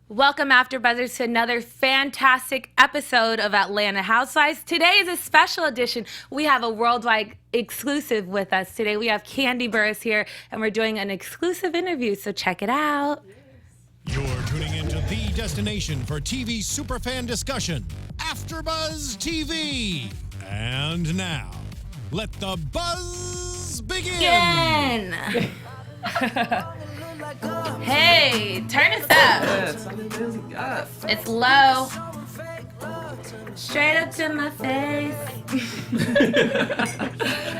Welcome, AfterBuzzers, to another fantastic episode of Atlanta Housewives. Today is a special edition. We have a worldwide exclusive with us today. We have Kandi Burruss here, and we're doing an exclusive interview, so check it out. You're tuning into the destination for TV superfan discussion, AfterBuzz TV. And now, let the buzz begin. Hey, turn us up. It's low. Straight up to my face.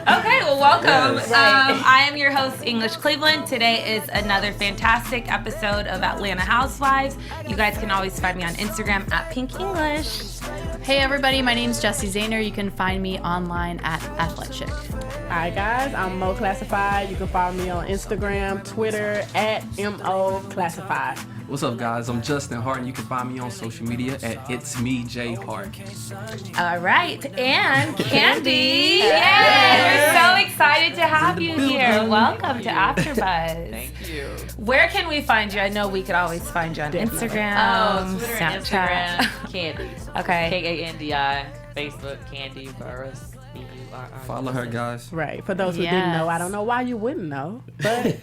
Okay, well, welcome. I am your host, English Cleveland. Today is another fantastic episode of Atlanta Housewives. You guys can always find me on Instagram at Pink English. Hey everybody, my name's Jessie Zahner. You can find me online at Athletic. Hi guys, I'm Mo Classified. You can follow me on Instagram, Twitter at MO Classified. What's up, guys? I'm Justin Hart, and you can find me on social media at It's Me J Hart. All right, and Kandi. Yay! We're so excited to have you here. Welcome to AfterBuzz. Thank you. Where can we find you? I know we could always find you on Instagram, Twitter, Snapchat. Instagram, Kandis. Okay. Kandi. Facebook, Kandi Burruss. B-U-R-R. Follow her, guys. Right. For those who didn't know, I don't know why you wouldn't know, but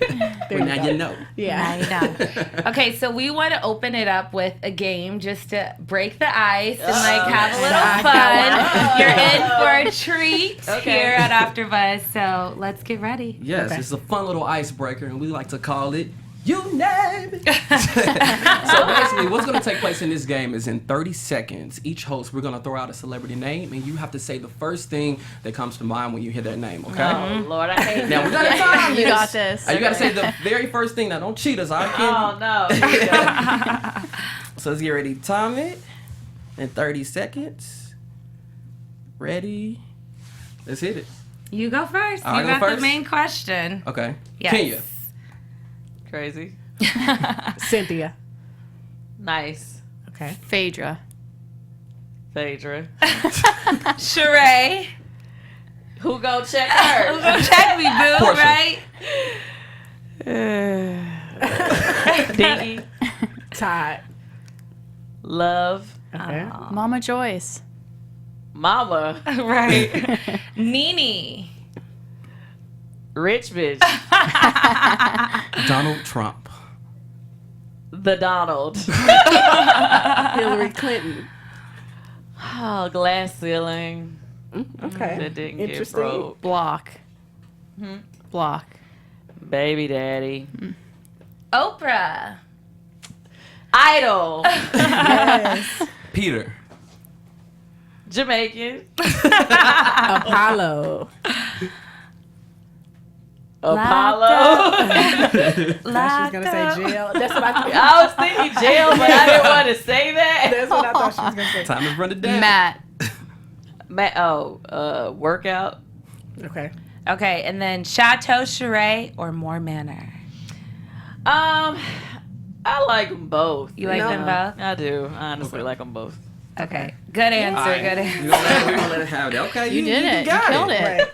Now you know. Yeah. Now you know. Okay, so we want to open it up with a game just to break the ice and have a little fun. You're in for a treat here at AfterBuzz, so let's get ready. Yes, It's a fun little icebreaker, and we like to call it You Name It. So basically, what's going to take place in this game is in 30 seconds, each host, we're going to throw out a celebrity name, and you have to say the first thing that comes to mind when you hear that name, okay? Oh, Lord, I hate Now, we're going to time You this. got this. You got to say the very first thing. Now, don't cheat us, all right, Oh, Kandi? no. So let's get ready to time it in 30 seconds. Ready? Let's hit it. You go first. I You go got the first? main question. Okay. Yes. Kenya. Crazy. Cynthia. Nice. Okay. Phaedra. Phaedra. Sheree. Who go check her? Who gonna check me, boo, Portia. right? Dinky. Todd. Love. Okay. Mama Joyce. Mama. Right. Nene. Rich bitch. Donald Trump. The Donald. Hillary Clinton. Oh, glass ceiling. Okay. That didn't get Interesting. broke. Block. Block. Baby daddy. Oprah. Idol. Yes. Peter. Jamaican. Apollo. Apollo. She's gonna say jail. That's what I thought. I was thinking jail, but I didn't want to say that. That's what I thought she was gonna say. Time is running down. Matt. Workout. Okay. Okay, and then Chateau, Sheree, or Moore Manor. I like them both. You like them both? I do. I honestly like them both. Okay. Good answer. All right. Good answer. We're gonna let it have it. Okay, You did it. You got killed it. Right.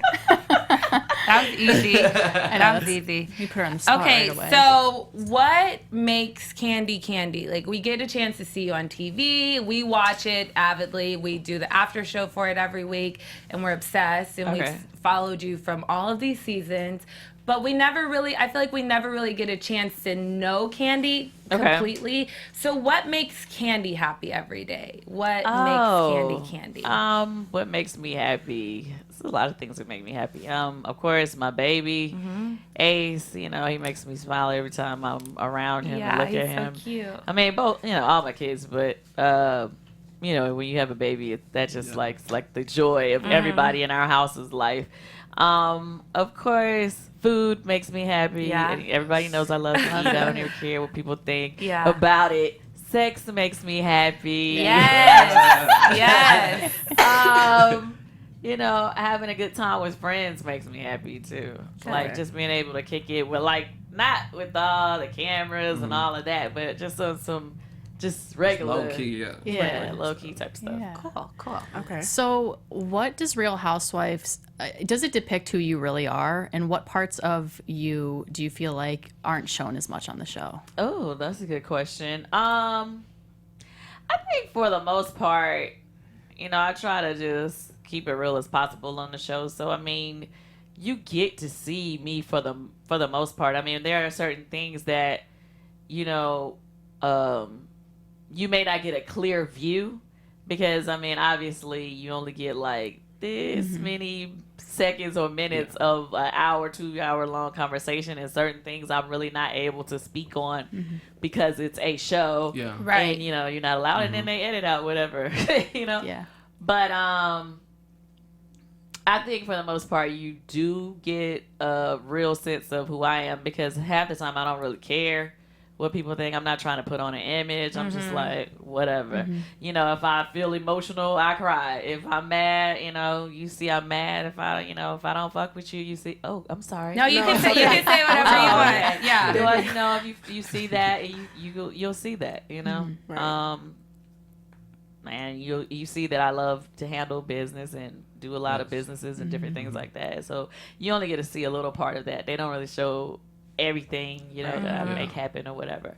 That was easy. That was easy. You put her on the spot Okay, right away. so what makes Kandi Kandi? Like, we get a chance to see you on TV. We watch it avidly. We do the after show for it every week, and we're obsessed. And Okay. we've followed you from all of these seasons. But we never really, I feel like we never really get a chance to know Kandi completely. So what makes Kandi happy every day? What makes Kandi Kandi? What makes me happy? There's a lot of things that make me happy. Of course, my baby, Ace. You know, he makes me smile every time I'm around him and look at him. So cute. I mean, both. You know, all my kids, but you know, when you have a baby, that's just like the joy of everybody in our house's life. Of course, food makes me happy. Yeah. And everybody knows I love to eat. I don't even care what people think Yeah. about it. Sex makes me happy. Yes. Yes. You know, having a good time with friends makes me happy too. Like just being able to kick it with, like, not with all the cameras and all of that, but just on some just regular. Low key, yeah. Yeah, low key type stuff. Yeah. Cool. Okay. So, what does Real Housewives does it depict who you really are, and what parts of you do you feel like aren't shown as much on the show? Oh, that's a good question. I think for the most part, I try to just keep it real as possible on the show. So, I mean, you get to see me for the most part. I mean, there are certain things that, you may not get a clear view because, I mean, obviously you only get like this many seconds or minutes of an hour, 2 hour long conversation, and certain things I'm really not able to speak on because it's a show. Yeah. Right. And, you're not allowed, and then they edit out whatever, Yeah. But I think for the most part, you do get a real sense of who I am because half the time I don't really care what people think. I'm not trying to put on an image. I'm just like, whatever. If I feel emotional, I cry. If I'm mad, you see I'm mad. If I don't fuck with you, you see, oh, I'm sorry. No, you can say whatever you want. Okay. Yeah. If you see that, you'll see that, Right. and you see that I love to handle business and do a lot of businesses and different things like that. So you only get to see a little part of that. They don't really show everything, that I make happen or whatever.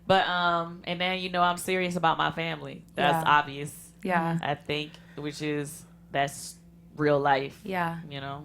But and then I'm serious about my family. That's obvious. Yeah. I think, that's real life. Yeah.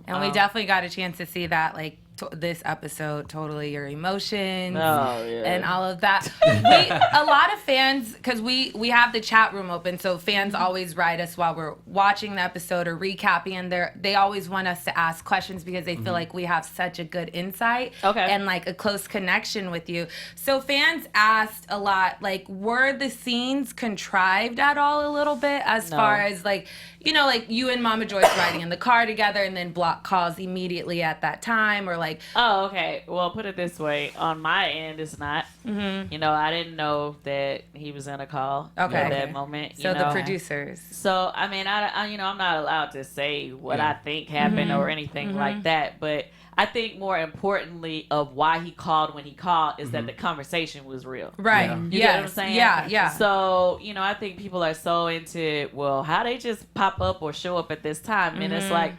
And we definitely got a chance to see that, like, this episode, totally your emotions and all of that. A lot of fans, because we have the chat room open, so fans always write us while we're watching the episode or recapping, and they always want us to ask questions because they feel like we have such a good insight and like a close connection with you. So fans asked a lot, like, were the scenes contrived at all a little bit as far as like, like you and Mama Joyce riding in the car together and then block calls immediately at that time, or like... Oh, okay. Well, put it this way. On my end, it's not. I didn't know that he was in a call at that moment. So the producers. So, I mean, I'm not allowed to say what I think happened or anything like that. But I think more importantly of why he called when he called is that the conversation was real. Right. You get what I'm saying? Yeah. So, I think people are so into, well, how they just pop up or show up at this time. And it's like,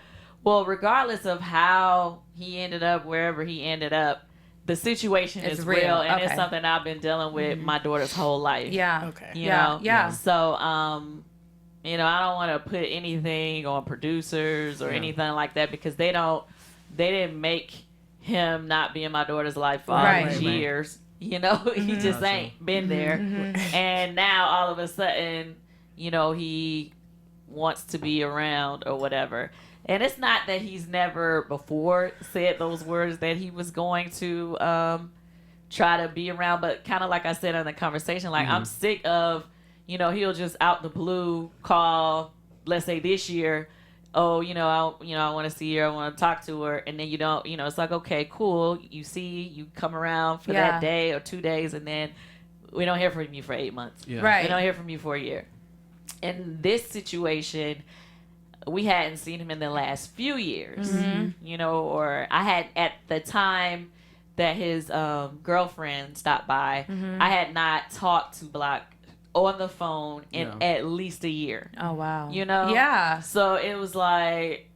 well, regardless of how he ended up wherever he ended up, the situation is real. And it's something I've been dealing with my daughter's whole life. Yeah. Okay. You know? Yeah. So, I don't want to put anything on producers or anything like that because they didn't make him not be in my daughter's life for all these years. He just ain't been there. And now all of a sudden, he wants to be around or whatever. And it's not that he's never before said those words that he was going to try to be around, but kind of like I said in the conversation, like I'm sick of, he'll just out the blue call, let's say this year, oh, I want to see her, I want to talk to her, and then you don't, it's like, okay, cool, you come around for that day or 2 days, and then we don't hear from you for 8 months. Yeah. Right. We don't hear from you for a year. In this situation, we hadn't seen him in the last few years, or I had at the time that his girlfriend stopped by, I had not talked to Block on the phone in at least a year. Oh, wow. Yeah. So it was like,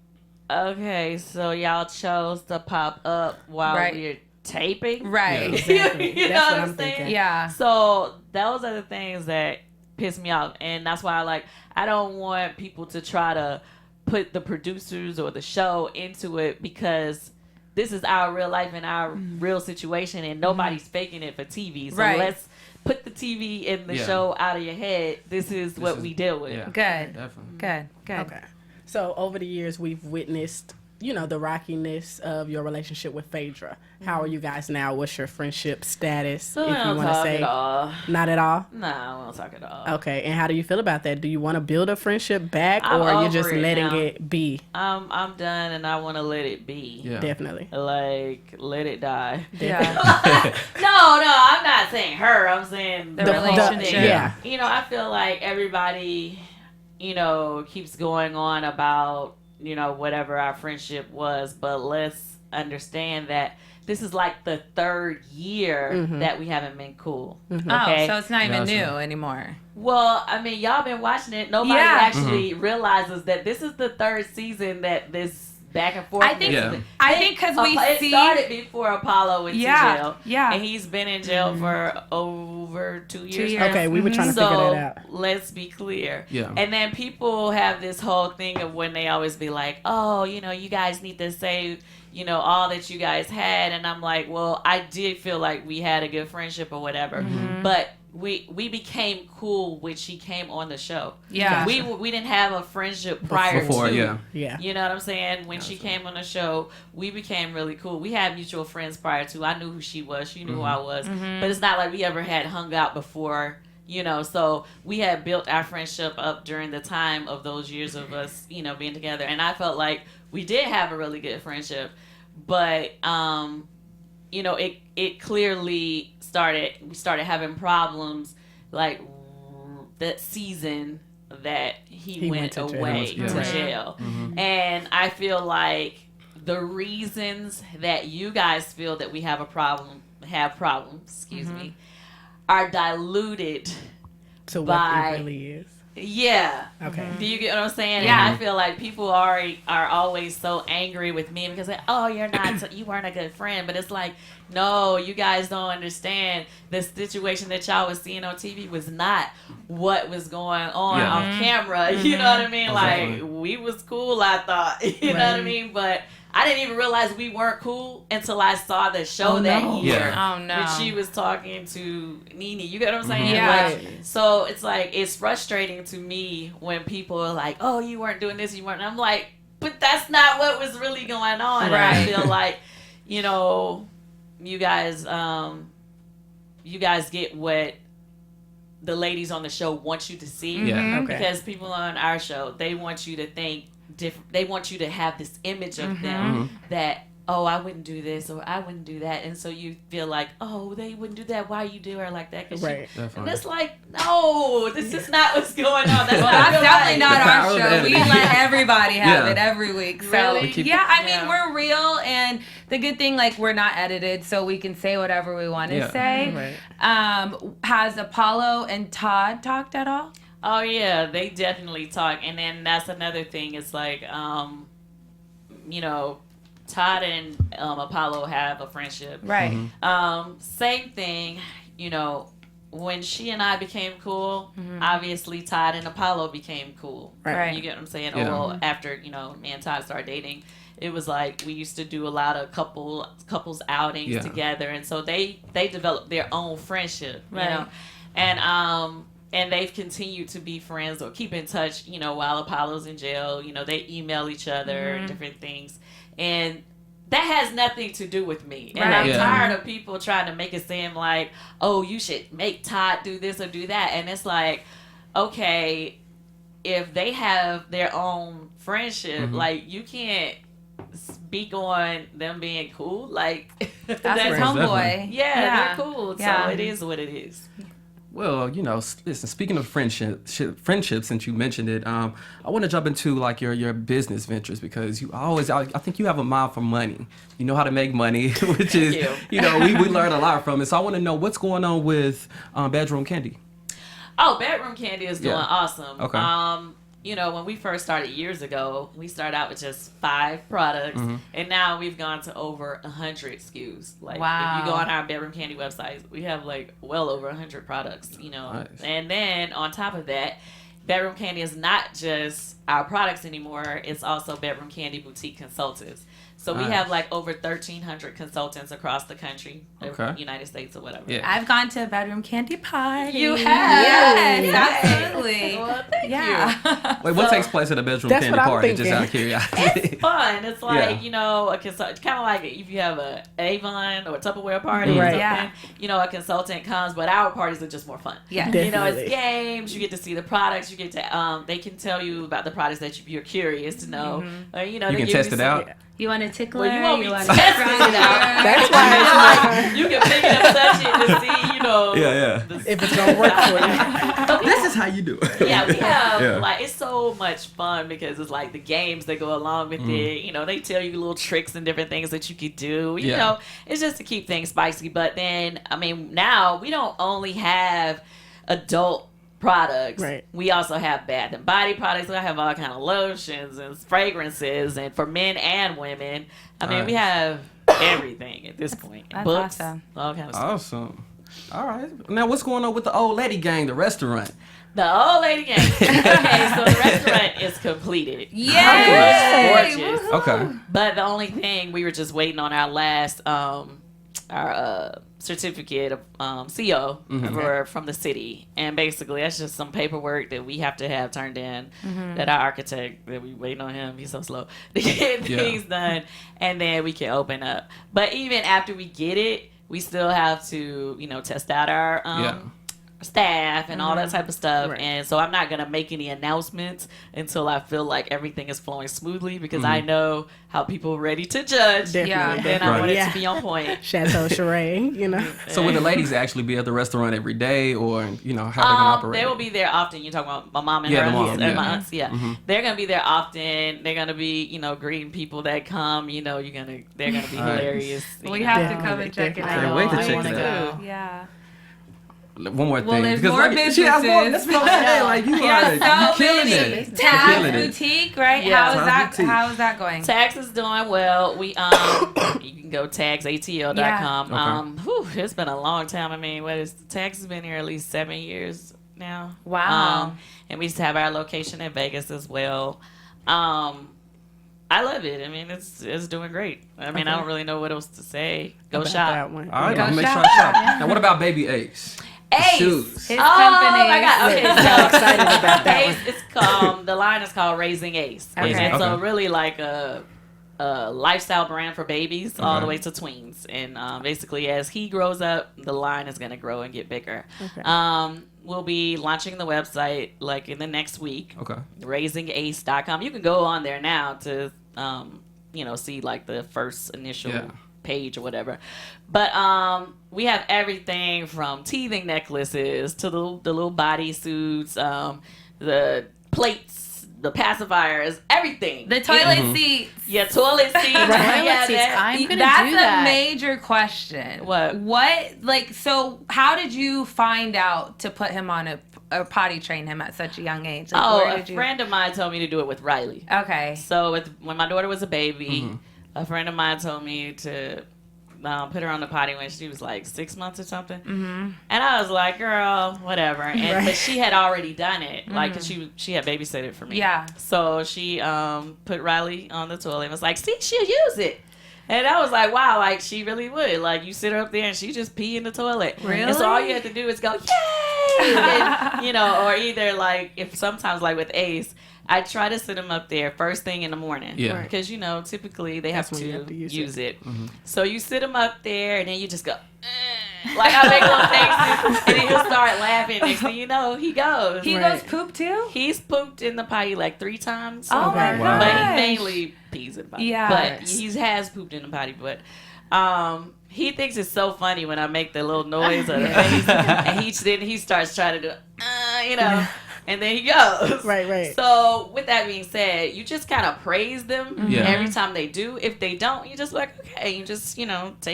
okay, so y'all chose to pop up while we're taping. Right. Exactly. You That's know what what I'm I'm saying? thinking. Yeah. So those are the things that piss me off. And that's why I don't want people to try to put the producers or the show into it because this is our real life and our real situation and nobody's faking it for TV. So let's put the TV and the show out of your head. This is what we deal with. Yeah. Good. Definitely. Good. Okay. So over the years, we've witnessed, the rockiness of your relationship with Phaedra. How are you guys now? What's your friendship status? So if we you don't want to talk say, at all. not at all. Nah, we don't talk at all. Okay. And how do you feel about that? Do you want to build a friendship back, I'm or are you over just it letting now. it be? I'm done and I want to let it be. Yeah. Definitely. Like, let it die. Yeah. No, I'm not saying her. I'm saying The relationship. Yeah. I feel like everybody, keeps going on about, whatever our friendship was, but let's understand that this is like the third year that we haven't been cool. Oh, so it's not even new anymore. Well, I mean, y'all been watching it. Nobody actually realizes that this is the third season that this back and forth. I think because it started before Apollo went to jail. Yeah. And he's been in jail for over 2 years. Okay, we were trying to figure that out. Let's be clear. Yeah. And then people have this whole thing of when they always be like, oh, you know, you guys need to say, you know, all that you guys had. And I'm like, well, I did feel like we had a good friendship or whatever. But we became cool when she came on the show. Yeah. We didn't have a friendship prior Before, to. Yeah. You know what I'm saying? When she came on the show, we became really cool. We had mutual friends prior to. I knew who she was. She knew who I was. But it's not like we ever had hung out before, you know. So we had built our friendship up during the time of those years of us, you know, being together. And I felt like we did have a really good friendship. But, you know, it clearly we started having problems like that season that he went away to jail. And I feel like the reasons that you guys feel that we have problems, are diluted to what by it really is. Yeah. Okay. Do you get what I'm saying? Yeah. And I feel like people are always so angry with me because like, oh, you weren't a good friend. But it's like, no, you guys don't understand. The situation that y'all was seeing on TV was not what was going on camera. You know what I mean? Like, we was cool, I thought. You know what I mean? But I didn't even realize we weren't cool until I saw the show that year. Oh, no. When she was talking to Nene. You get what I'm saying? Yeah. Like, so it's like, it's frustrating to me when people are like, oh, you weren't doing this, you weren't. And I'm like, but that's not what was really going on. And I feel like, you know, you guys get what the ladies on the show want you to see. Yeah. Okay. Because people on our show, they want you to think different. They want you to have this image of them that, oh, I wouldn't do this or I wouldn't do that. And so you feel like, oh, they wouldn't do that. Why you do her like that? Right. And it's like, no, this is not what's going on. That's, That's definitely not The our power of show. We editing. let everybody have Yeah. it every week. So Really? yeah, I mean Yeah. we're real, and the good thing, like, we're not edited, so we can say whatever we want to say. Has Apollo and Todd talked at all? Oh yeah, they definitely talk. And then that's another thing. It's like, you know, Todd and Apollo have a friendship. Right. Same thing, you know, when she and I became cool, obviously Todd and Apollo became cool. Right. You get what I'm saying? Yeah. Well, after, you know, me and Todd started dating, it was like we used to do a lot of couples outings together. And so they developed their own friendship, you know. And they've continued to be friends or keep in touch, you know, while Apollo's in jail. You know, they email each other and different things. And that has nothing to do with me. And I'm tired of people trying to make it seem like, oh, you should make Todd do this or do that. And it's like, okay, if they have their own friendship, like, you can't speak on them being cool. Like, That's his homeboy. yeah, they're cool. Yeah. So it is what it is. Well, you know, listen, speaking of friendship, since you mentioned it, I want to jump into like your business ventures because I think you have a mind for money. You know how to make money, which is, you know, we learn a lot from it. So I want to know what's going on with Bedroom Kandi. Oh, Bedroom Kandi is doing awesome. Okay. You know, when we first started years ago, we started out with just 5 products, and now we've gone to over 100 SKUs. Like, if you go on our Bedroom Kandi website, we have like well over 100 products, you know. Nice. And then on top of that, Bedroom Kandi is not just our products anymore, it's also Bedroom Kandi Boutique Consultants. So we have like over 1,300 consultants across the country, United States or whatever. Yeah. I've gone to a Bedroom Kandi party. You have? Yes, absolutely. Well, thank you. Wait, what takes place at a Bedroom That's Kandi what I'm party? Just thinking. out of curiosity. It's fun. It's like, Yeah. you know, a consult, kind of like if you have a Avon or a Tupperware party or Right. something, Yeah. you know, a consultant comes, but our parties are just more fun. Yeah. You know, it's Definitely. games, you get to see the products, you get to, they can tell you about the products that you're curious to know. Or, you know, You they can give test it some- out. You want to tickle Well, her? you won't be wanna testing try it out. That's why You can pick it up, touch it to see, you know. Yeah. If it's gonna work for you. This is how you do it. Yeah, we have Yeah. like it's so much fun because it's like the games that go along with it. You know, they tell you little tricks and different things that you could do. You know, it's just to keep things spicy. But then, I mean, now we don't only have adult products. Right. We also have bath and body products. We have all kind of lotions and fragrances, and for men and women. I mean, we have everything at this point. That's Books, awesome. all kinds of stuff. Awesome. All right. Now, what's going on with the old lady gang, the restaurant? The old lady gang. Okay, so the restaurant is completed. Yay! Gorgeous. Okay. But the only thing, we were just waiting on our last certificate of CO from the city, and basically that's just some paperwork that we have to have turned in. That our architect, that we waiting on him, he's so slow to get things done, and then we can open up. But even after we get it, we still have to, you know, test out our staff and all that type of stuff. Right. And so I'm not going to make any announcements until I feel like everything is flowing smoothly, because I know how people are ready to judge. Definitely. Yeah. And I want it Yeah. to be on point. Chateau Charade, you know. So will the ladies actually be at the restaurant every day, or, you know, how they're going to operate? They will be there often. You're talking about my mom and Yeah, her the mom, aunts, yeah. and my aunts. Yeah, they're gonna be there often. They're gonna be, you know, greeting people that come. You know, they're gonna be All right. hilarious. We you have know. to come and check it I out. can't wait to I check wanna it out. go. Yeah. One more thing. Well, there's because more like, she has more. That's businesses. what I'm saying. Like, you are you killing many. it. Taz Killing it. Boutique, right? Yeah. How is Taz that? Boutique. How is that going? Tax is doing well. We you can go tagsatl.com. Okay. It's been a long time. I mean, Tax has been here at least 7 years now. Wow. And we used to have our location in Vegas as well. I love it. I mean, it's doing great. I mean, I don't really know what else to say. Go About shop. that one. All right, Go I'll make shop. sure I shop. Now, what about Baby Ace? The Ace. shoes. His Oh company. my God! Okay, I'm so excited about that Ace, it's called, the line is called Raising Ace. Okay. And it's Okay. really like a lifestyle brand for babies all Okay. the way to tweens. And basically, as he grows up, the line is going to grow and get bigger. Okay. We'll be launching the website like in the next week. Okay. RaisingAce.com. You can go on there now to see like the first initial page or whatever. But we have everything from teething necklaces to the little body suits, the plates, the pacifiers, everything. The toilet seats. Yeah, toilet seats. Toilet Yeah, seats. that- I'm gonna That's do that. a major question. What? So how did you find out to put him on a potty train him at such a young age? Like, Oh, where a did you? friend of mine told me to do it with Riley. Okay. So when my daughter was a baby, a friend of mine told me to put her on the potty when she was like 6 months or something. And I was like, girl, whatever. And but she had already done it, like, 'cause she had babysitted for me. Yeah. So she put Riley on the toilet and was like, see, she'll use it. And I was like, wow, like, she really would. Like, you sit her up there and she just pee in the toilet. Really? And so all you have to do is go, yay! And, or either, like, if sometimes, like, with Ace, I try to sit him up there first thing in the morning. Yeah. Because, typically they have That's when you to, have to use use it. Mm-hmm. So you sit him up there and then you just go, like, I make little faces, and then he'll start laughing. Next thing you know, he goes. He Right. goes poop too? He's pooped in the potty like 3 times. Oh my Okay. Wow. But gosh. he mainly pees in the potty. Yeah. But he has pooped in the potty. But he thinks it's so funny when I make the little noise of the face. And he starts trying to do, and then he goes. Right. So with that being said, you just kind of praise them Yeah. every time they do. If they don't, you just like, okay, you just, take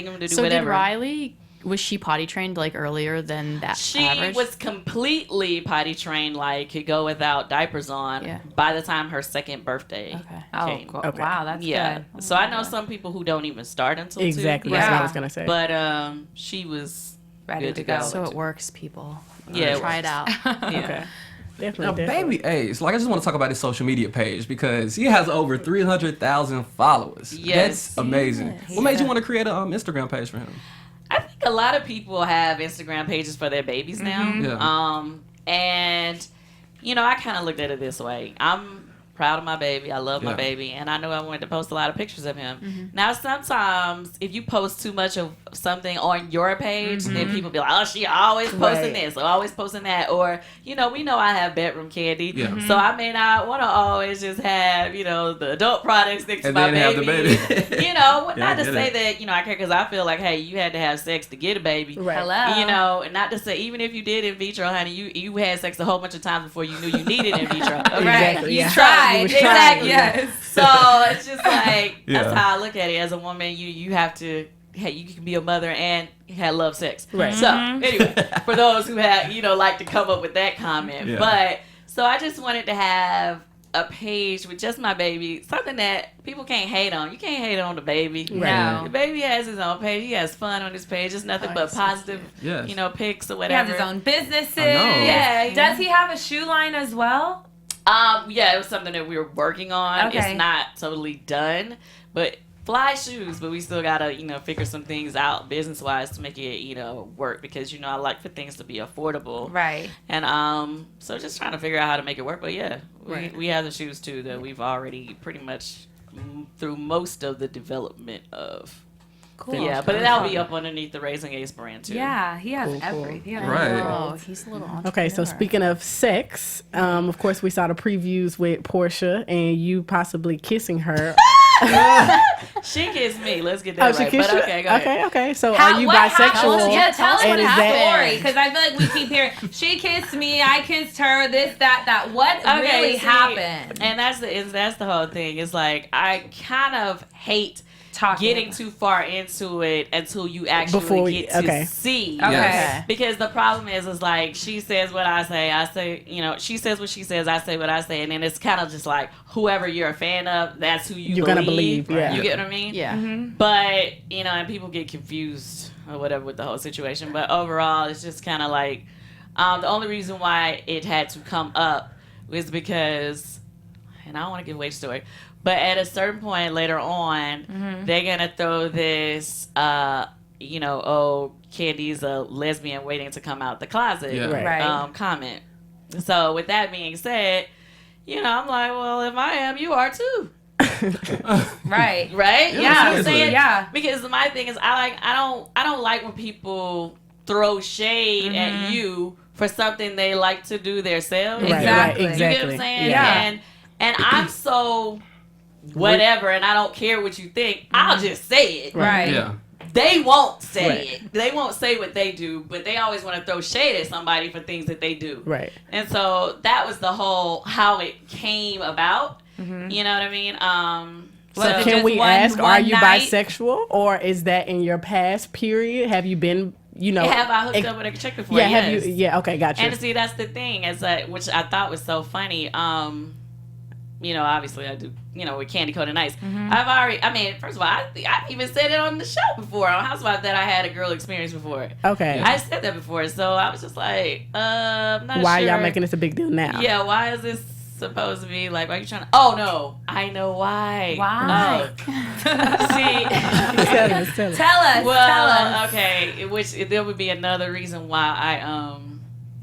them to do So whatever. did Riley, was she potty trained like earlier than that She average? was completely potty trained, like could go without diapers on Yeah. by the time her 2nd birthday Okay. Oh, came. Okay. wow, that's Yeah. good. So I know some people who don't even start until 2. Exactly. Yeah. That's what I was gonna say. But she was Ready good to to go. go. So it works, people. Yeah, it Try it out. Yeah. Okay. Now, Definitely. Baby Ace, like, I just want to talk about his social media page because he has over 300,000 followers. Yes. That's amazing. Yes. What made you want to create a Instagram page for him? I think a lot of people have Instagram pages for their babies now. Yeah. And I kind of looked at it this way. I'm proud of my baby. I love my baby. And I know I wanted to post a lot of pictures of him. Now, sometimes if you post too much of something on your page, then people be like, oh, she always posting this or always posting that. Or, we know I have bedroom candy. Yeah. So I may not want to always just have, the adult products next to my baby. Have the baby. Not to say that, I care because I feel like, hey, you had to have sex to get a baby. Right. Hello. And not to say, even if you did in vitro, honey, you had sex a whole bunch of times before you knew you needed in vitro. Exactly. You tried. Exactly. Yes. So it's just like, that's how I look at it. As a woman, you have to, you can be a mother and love sex. Right. So anyway, for those who have, like to come up with that comment. But, so I just wanted to have a page with just my baby, something that people can't hate on. You can't hate on the baby. Right. The baby has his own page. He has fun on his page. It's nothing but positive, pics or He whatever. has his own businesses. Yeah. Does he have a shoe line as well? Yeah, it was something that we were working on. Okay. It's not totally done, but fly shoes, but we still gotta, figure some things out business-wise to make it, work because, I like for things to be affordable. Right. And, so just trying to figure out how to make it work, but yeah, we have the shoes too that we've already pretty much through most of the development of. Cool. Yeah, but that'll be up underneath the Raising Ace brand too. Yeah, he has everything. Right. Oh, he's a little entrepreneur. Okay, so speaking of sex, of course we saw the previews with Portia and you possibly kissing her. She kissed me. Let's get that she right. kissed But you? okay, go ahead. Okay. So are you bisexual? Yeah, tell us And what is happened. that- Story, because I feel like we keep hearing she kissed me, I kissed her, this, that. What really happened? And that's the whole thing. It's like I kind of hate getting about too far into it until you actually get to see. Okay. Yes. Because the problem is like she says what I say, she says what she says, I say what I say, and then it's kind of just like whoever you're a fan of, that's who you're gonna believe. Yeah. You get what I mean? Yeah. But, and people get confused or whatever with the whole situation. But overall, it's just kind of like, the only reason why it had to come up was because, and I don't want to give away the story, but at a certain point later on, they're going to throw this, Kandi's a lesbian waiting to come out the closet comment. So with that being said, I'm like, well, if I am, you are too. Right. Right? Yeah. I'm saying? Yeah. Because my thing is I don't like when people throw shade at you for something they like to do themselves. Exactly. You get what I'm saying? Yeah. And I'm so whatever, and I don't care what you think. I'll just say it. Right. Yeah. They won't say it. They won't say what they do, but they always want to throw shade at somebody for things that they do. Right. And so that was the whole how it came about. You know what I mean? So can we ask, are you bisexual, or is that in your past period? Have you been, have I hooked up with a chick before? Yeah, Yes. have you? Yeah, okay, gotcha. And see, that's the thing, is that which I thought was so funny. Obviously I do, with Candy Coated Nice. First of all, I even said it on the show before on Housewives that I had a girl experience before. Okay. I said that before, so I was just like, I'm not Why sure. y'all making this a big deal now? Yeah, why is this supposed to be like, why are you trying to? Oh no, I know why. Why? See, Tell us. well, tell us. Okay, which there would be another reason why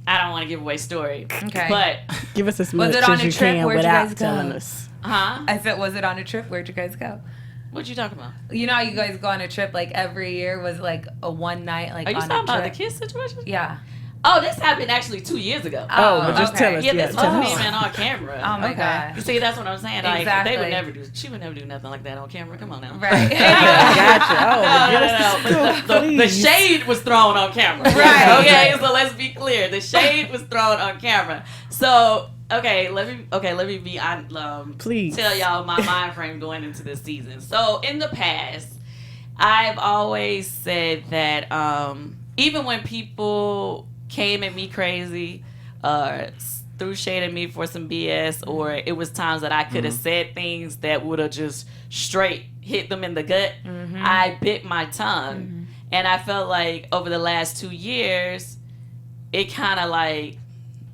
I don't want to give away story. Okay. But Give us as much Was it on as a you trip? can Where'd you without guys go? telling us. I said, was it on a trip? Where'd you guys go? What you talking about? You know how you guys go on a trip like every year? Was it like a one night like Are you on talking a about the trip? kiss situation? Yeah. Oh, this happened actually 2 years ago. Oh, but just tell us. Yeah, this was tell me us. man on camera. Oh my Okay. god. You see, that's what I'm saying. Like Exactly. she would never do nothing like that on camera. Come on now. Right. Gotcha. Oh, give us the No. scoop, The please. shade was thrown on camera. Right. Okay, so let's be clear. The shade was thrown on camera. So let me be on. Please. Tell y'all my mind frame going into this season. So in the past, I've always said that even when people came at me crazy, threw shade at me for some BS, or it was times that I could have said things that would have just straight hit them in the gut, I bit my tongue. And I felt like over the last 2 years, it kind of like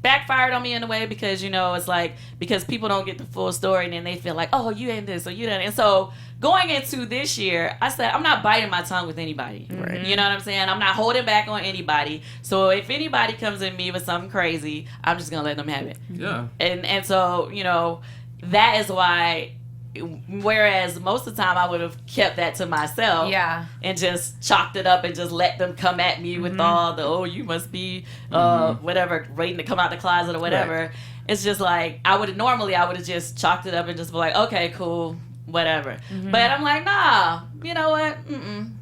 backfired on me in a way because, it's like, because people don't get the full story and then they feel like, oh, you ain't this or you that. And so going into this year, I said, I'm not biting my tongue with anybody. Right. You know what I'm saying? I'm not holding back on anybody. So if anybody comes at me with something crazy, I'm just going to let them have it. Yeah. And so, that is why. Whereas most of the time I would have kept that to myself, and just chalked it up and just let them come at me with all the you must be whatever, waiting to come out the closet or whatever. Right. It's just like I would have just chalked it up and just be like, okay, cool, whatever. But I'm like, nah, you know what?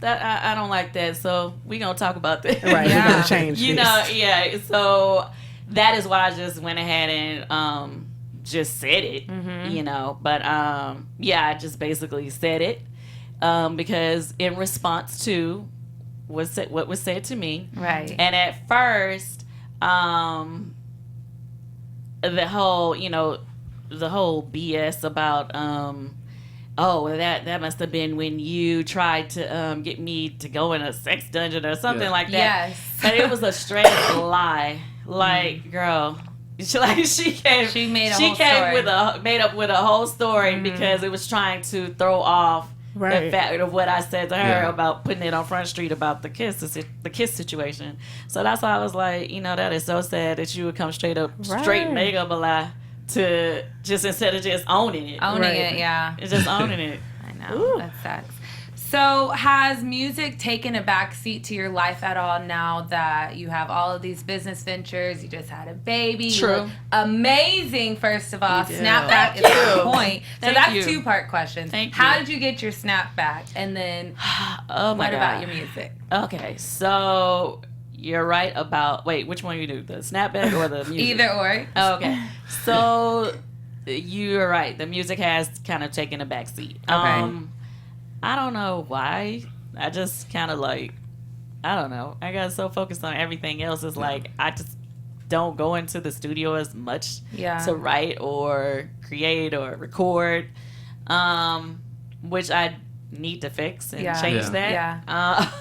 That I don't like that. So we gonna talk about that. Right, we're gonna change. You know, yeah. So that is why I just went ahead and just said it, you know, but I just basically said it because in response to what was said to me, right? And at first, the whole BS about that must have been when you tried to get me to go in a sex dungeon or something like that. Yes, but it was a straight lie, like girl. She came made up with a whole story because it was trying to throw off the fact of what I said to her about putting it on Front Street about the kiss situation. So that's why I was like, you know, that is so sad that you would come straight make up a lie to just instead of just owning it. It's just owning it. I know. That sucks. So has music taken a back seat to your life at all now that you have all of these business ventures? You just had a baby. True. You look amazing, first of all. Snapback is the point. So that's two-part question. How did you get your snapback? And then what about your music? Okay, so you're right about... Wait, which one you do? The snapback or the music? Either or. Okay. So you're right. The music has kind of taken a back seat. Okay. I don't know why. I just kind of I don't know. I got so focused on everything else. It's like I just don't go into the studio as much to write or create or record, which I need to fix and change that.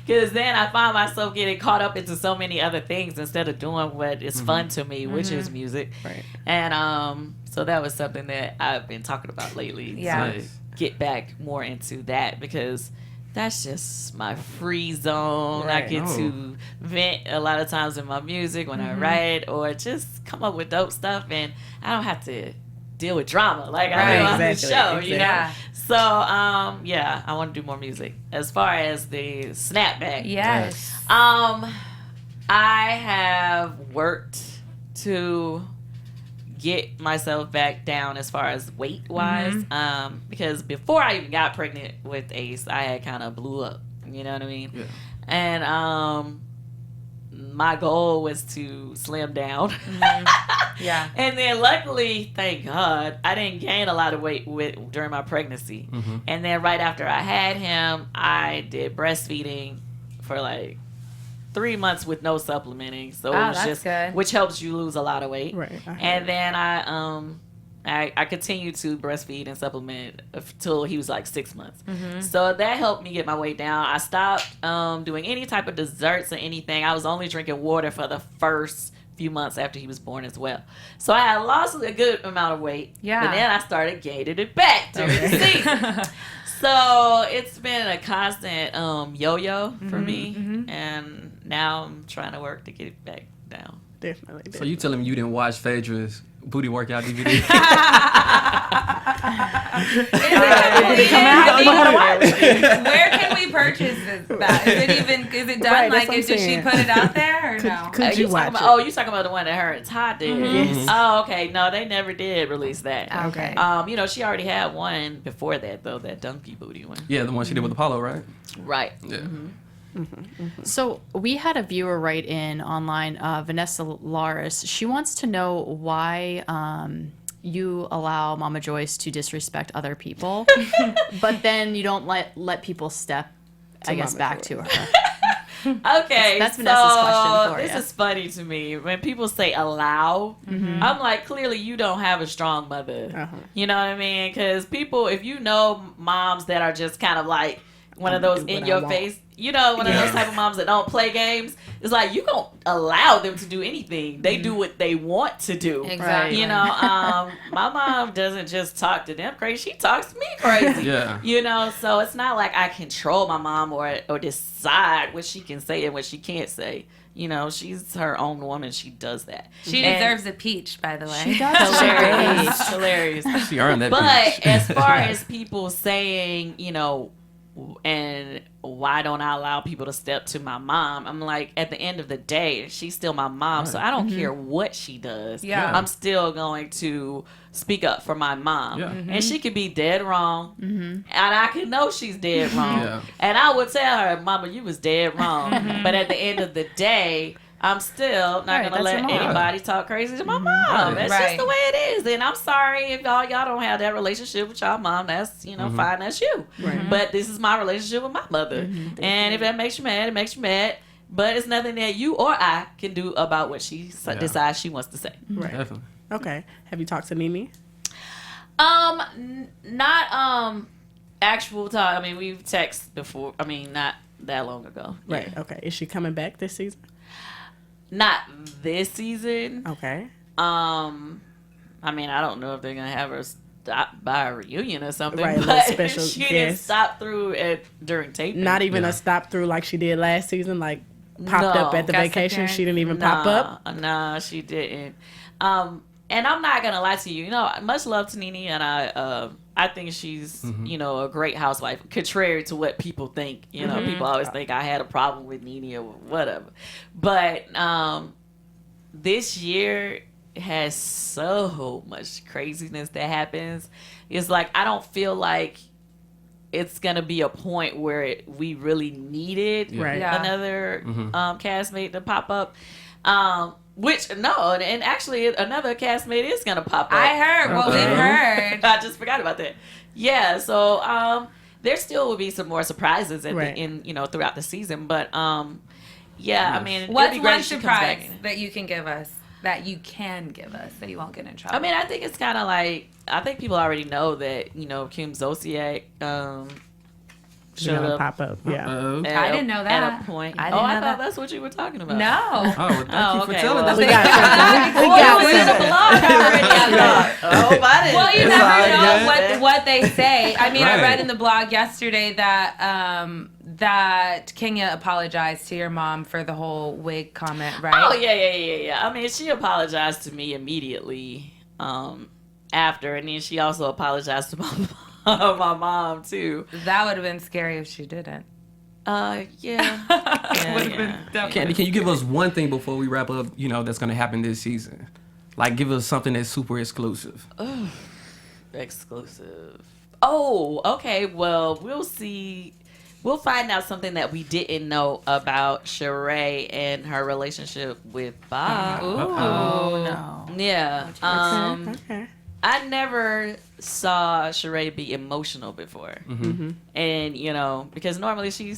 Because then I find myself getting caught up into so many other things instead of doing what is fun to me, which is music. Right. And so that was something that I've been talking about lately. Yeah. So get back more into that because that's just my free zone. Right. I get to vent a lot of times in my music when I write or just come up with dope stuff, and I don't have to deal with drama like I do on the show, you know? So, I want to do more music. As far as the snapback. Yes. I have worked to get myself back down as far as weight wise, because before I even got pregnant with Ace, I had kind of blew up. You know what I mean? Yeah. And my goal was to slim down. Yeah. And then luckily, thank God, I didn't gain a lot of weight during my pregnancy. And then right after I had him, I did breastfeeding for 3 months with no supplementing, so it was just good. Which helps you lose a lot of weight. Right. And then I continued to breastfeed and supplement until he was 6 months. So that helped me get my weight down. I stopped doing any type of desserts or anything. I was only drinking water for the first few months after he was born as well. So I had lost a good amount of weight. Yeah. But then I started gaining it back during the season. So it's been a constant yo-yo for me, and now I'm trying to work to get it back down. Definitely. So you tell him you didn't watch Phaedra's booty workout DVD? Where can we purchase that? Is it done? Did she put it out there or no? Could you watch it? Oh, you talking about the one that her and Todd did? Yes. Oh, okay. No, they never did release that. Okay. She already had one before that though, that donkey booty one. Yeah, the one she did with Apollo, right? Right. Yeah. So we had a viewer write in online, Vanessa Laris. She wants to know why you allow Mama Joyce to disrespect other people, but then you don't let people step, back to her. Okay, that's Vanessa's question for you. This is funny to me. When people say allow, I'm like, clearly you don't have a strong mother. You know what I mean? Because people, if you know moms that are just kind of one of those in your face, one of those type of moms that don't play games, it's like you don't allow them to do anything. They do what they want to do. Exactly. You know, my mom doesn't just talk to them crazy. She talks to me crazy. Yeah. You know, so it's not like I control my mom or decide what she can say and what she can't say. You know, she's her own woman. She does that. She And- deserves a peach, by the way. She does. hilarious. Hilarious. She earned that. But bitch. as far as people saying, you know, and why don't I allow people to step to my mom? I'm like, at the end of the day, she's still my mom, so I don't care what she does. Yeah. I'm still going to speak up for my mom. Yeah. And she could be dead wrong, and I can know she's dead wrong. Yeah. And I would tell her, Mama, you was dead wrong. But at the end of the day, I'm still not Right, going to that's let your mom. anybody talk crazy to my mom. Right. That's Right. just the way it is. And I'm sorry if y'all don't have that relationship with y'all mom. That's, you know, fine. That's you. But this is my relationship with my mother. And if that makes you mad, it makes you mad. But it's nothing that you or I can do about what she decides she wants to say. Right. Definitely. Okay. Have you talked to Nene? Not actual talk. I mean, we've texted before. I mean, not that long ago. Right. Yeah. Okay. Is she coming back this season? Not this season. Okay. I mean, I don't know if they're gonna have her stop by a reunion or something. Right, a but little special she didn't guest. stop through during taping. Not even Yeah. a stop through like she did last season, like popped No. up at the Guest vacation. appearance. She didn't even pop up. Nah, she didn't. And I'm not gonna lie to you. You know, much love to Nene, and I think she's you know, a great housewife. Contrary to what people think, you know, people always think I had a problem with Nene or whatever. But this year has so much craziness that happens. It's like I don't feel like it's gonna be a point where we really needed Right. Yeah. another castmate to pop up. Which no, and actually another castmate is gonna pop up. I heard what we've heard. I just forgot about that. Yeah, so there still will be some more surprises at Right. the end, you know, throughout the season. But yeah, I mean, it'd What's be great one if she comes back surprise in. that you can give us, that you can give us, that you won't get in trouble? I mean, I think it's kind of like, I think people already know that, you know, Kim Zolciak She's showed gonna up. pop up. Yeah. Uh-oh. at I a- didn't know At that. a point. I didn't I know thought that. that's what you were talking about. No. Oh, well, thank you for okay, telling well, us. We that. got something. We Oh, got it was in the something. blog already. I thought. I hope I didn't. Well, you It's never all know right, what they say. I mean, I Right. read in the blog yesterday that that Kenya apologized to your mom for the whole wig comment, right? Oh yeah. I mean, she apologized to me immediately after, and then she also apologized to my mom too. That would have been scary if she didn't. Yeah. Would've been Yeah. definitely- Kandi, can you give us one thing before we wrap up? You know, that's gonna happen this season. Like, give us something that's super exclusive. Exclusive. Oh, okay. Well, we'll see. We'll find out something that we didn't know about Sheree and her relationship with Bob. Oh no. Yeah. Okay. I never saw Sheree be emotional before. And, you know, because normally she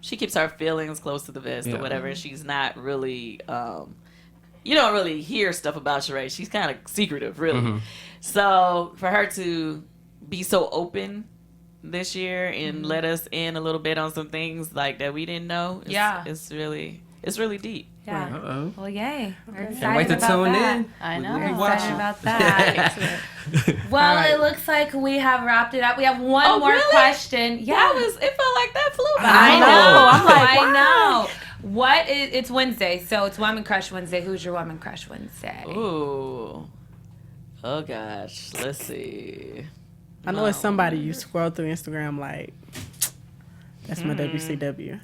keeps her feelings close to the vest Yeah. or whatever. She's not really, you don't really hear stuff about Sheree. She's kind of secretive, really. So for her to be so open this year and let us in a little bit on some things like that we didn't know, it's really deep. Yeah. Uh-oh. Well, yay. We're Can't excited wait to about tune that. in. I know. We're Watch excited it. about that. Well, All right. it looks like we have wrapped it up. We have one Oh, more really? question. Yeah. It felt like that flew by. I know. I'm like, I know. It's Wednesday, so it's Woman Crush Wednesday. Who's your Woman Crush Wednesday? Ooh. Oh gosh. Let's see. I know it's somebody you scroll through Instagram like, that's my WCW.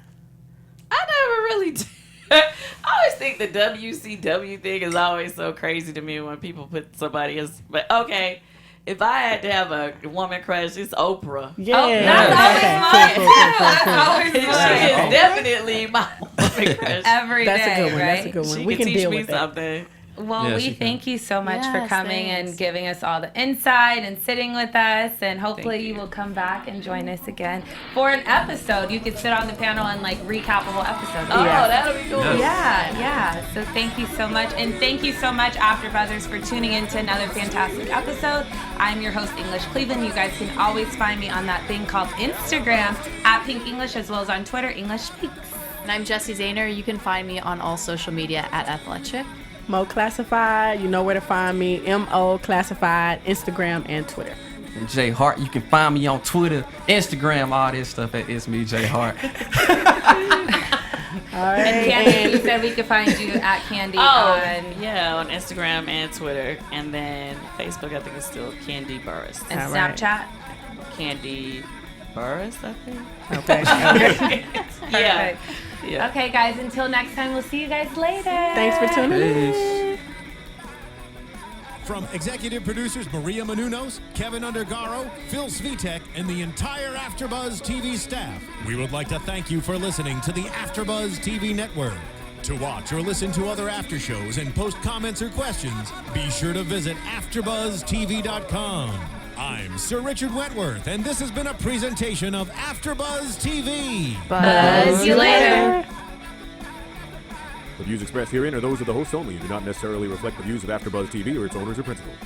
I never really did. I always think the WCW thing is always so crazy to me when people put somebody else. But okay, if I had to have a woman crush, it's Oprah. Yeah. Oh, that's Okay, always cool, mine, cool, too. cool, cool, That's always She mine. is definitely my woman crush. Every day, That's a good one. right? That's a good one. She We can can teach deal me with that. something. Well, Yeah, we she can. thank you so much for Yes, coming thanks. and giving us all the insight and sitting with us. And hopefully Thank you you. will come back and join us again for an episode. You could sit on the panel and like recap a whole episode. Oh, Yeah. that'll be cool. Yeah. So thank you so much. And thank you so much, AfterBuzzers, for tuning in to another fantastic episode. I'm your host, English Cleveland. You guys can always find me on that thing called Instagram at Pink English, as well as on Twitter, English Speaks. And I'm Jessie Zahner. You can find me on all social media at Athletic. Mo Classified, you know where to find me. MO Classified, Instagram and Twitter. And J Hart, you can find me on Twitter, Instagram, all this stuff at It's Me J Hart. All right. And Kandi, you said we could find you at Kandi on yeah, on Instagram and Twitter, and then Facebook. I think it's still Kandi Burruss. and All right. Snapchat. Kandi Burruss, I think. Okay. Yeah. Perfect. Yeah. Okay, guys, until next time, we'll see you guys later. Thanks for tuning in. Peace. From executive producers Maria Menounos, Kevin Undergaro, Phil Svitek, and the entire AfterBuzz TV staff, we would like to thank you for listening to the AfterBuzz TV network. To watch or listen to other after shows and post comments or questions, be sure to visit AfterBuzzTV.com. I'm Sir Richard Wentworth, and this has been a presentation of AfterBuzz TV. Buzz you later. The views expressed herein are those of the hosts only and do not necessarily reflect the views of AfterBuzz TV or its owners or principals.